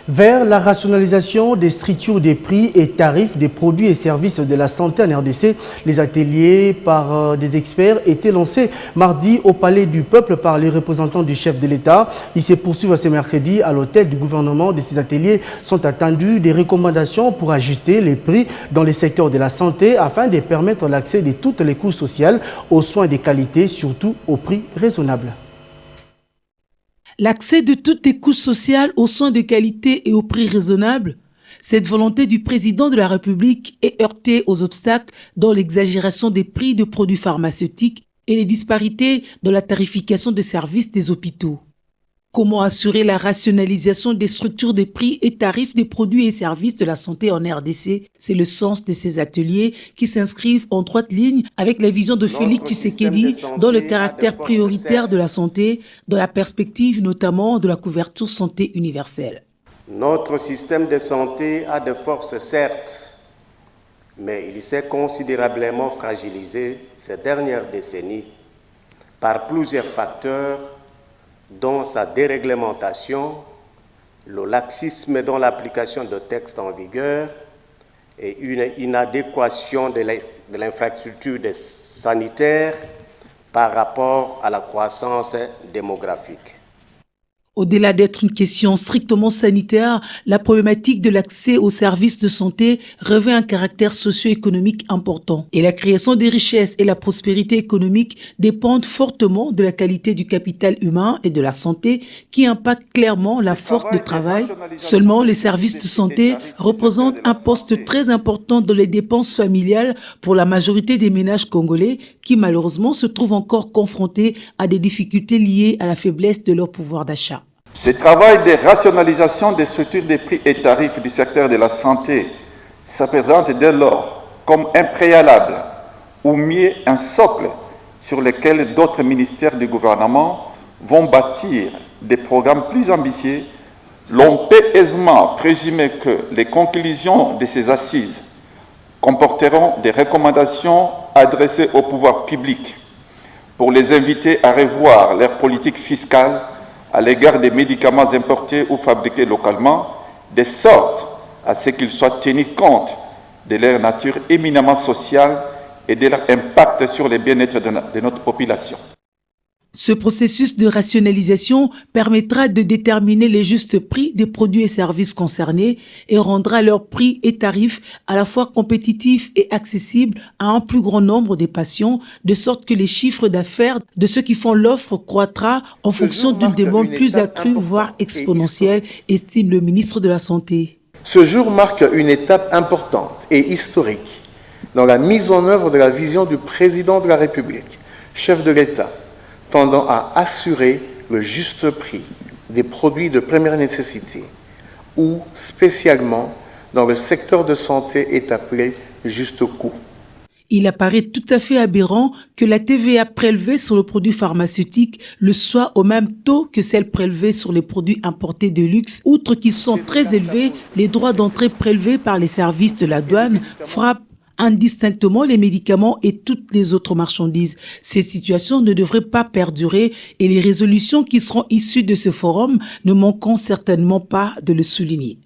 Vers la rationalisation des structures des prix et tarifs des produits et services de la santé en RDC, les ateliers par des experts étaient lancés mardi au Palais du Peuple par les représentants du chef de l'État. Ils se poursuivent ce mercredi à l'hôtel du gouvernement. De ces ateliers sont attendus des recommandations pour ajuster les prix dans les secteurs de la santé afin de permettre l'accès de toutes les couches sociales aux soins de qualité, surtout au prix raisonnable. L'accès de toutes les couches sociales aux soins de qualité et au prix raisonnable, cette volonté du président de la République est heurtée aux obstacles dans l'exagération des prix de produits pharmaceutiques et les disparités dans la tarification des services des hôpitaux. Comment assurer la rationalisation des structures des prix et tarifs des produits et services de la santé en RDC? C'est le sens de ces ateliers qui s'inscrivent en droite ligne avec la vision de Félix Tshisekedi dans le caractère prioritaire de la santé, dans la perspective notamment de la couverture santé universelle. Notre système de santé a des forces, certes, mais il s'est considérablement fragilisé ces dernières décennies par plusieurs facteurs, dont sa déréglementation, le laxisme dans l'application de textes en vigueur et une inadéquation de l'infrastructure sanitaire par rapport à la croissance démographique. Au-delà d'être une question strictement sanitaire, la problématique de l'accès aux services de santé revêt un caractère socio-économique important. Et la création des richesses et la prospérité économique dépendent fortement de la qualité du capital humain et de la santé qui impacte clairement la force de travail. Seulement, les services de santé représentent un poste très important dans les dépenses familiales pour la majorité des ménages congolais qui malheureusement se trouvent encore confrontés à des difficultés liées à la faiblesse de leur pouvoir d'achat. Ce travail de rationalisation des structures des prix et tarifs du secteur de la santé se présente dès lors comme un préalable ou mieux un socle sur lequel d'autres ministères du gouvernement vont bâtir des programmes plus ambitieux. L'on peut aisément présumer que les conclusions de ces assises comporteront des recommandations adressées au pouvoir public pour les inviter à revoir leur politique fiscale à l'égard des médicaments importés ou fabriqués localement, de sorte à ce qu'ils soient tenus compte de leur nature éminemment sociale et de leur impact sur le bien-être de notre population. Ce processus de rationalisation permettra de déterminer les justes prix des produits et services concernés et rendra leurs prix et tarifs à la fois compétitifs et accessibles à un plus grand nombre de patients, de sorte que les chiffres d'affaires de ceux qui font l'offre croîtra en fonction d'une demande plus accrue, voire exponentielle, estime le ministre de la Santé. Ce jour marque une étape importante et historique dans la mise en œuvre de la vision du président de la République, chef de l'État, tendant à assurer le juste prix des produits de première nécessité ou spécialement dans le secteur de santé est appelé juste coût. Il apparaît tout à fait aberrant que la TVA prélevée sur le produit pharmaceutique le soit au même taux que celle prélevée sur les produits importés de luxe. Outre qu'ils sont très élevés, les droits d'entrée prélevés par les services de la douane frappent indistinctement les médicaments et toutes les autres marchandises. Ces situations ne devraient pas perdurer et les résolutions qui seront issues de ce forum ne manqueront certainement pas de le souligner.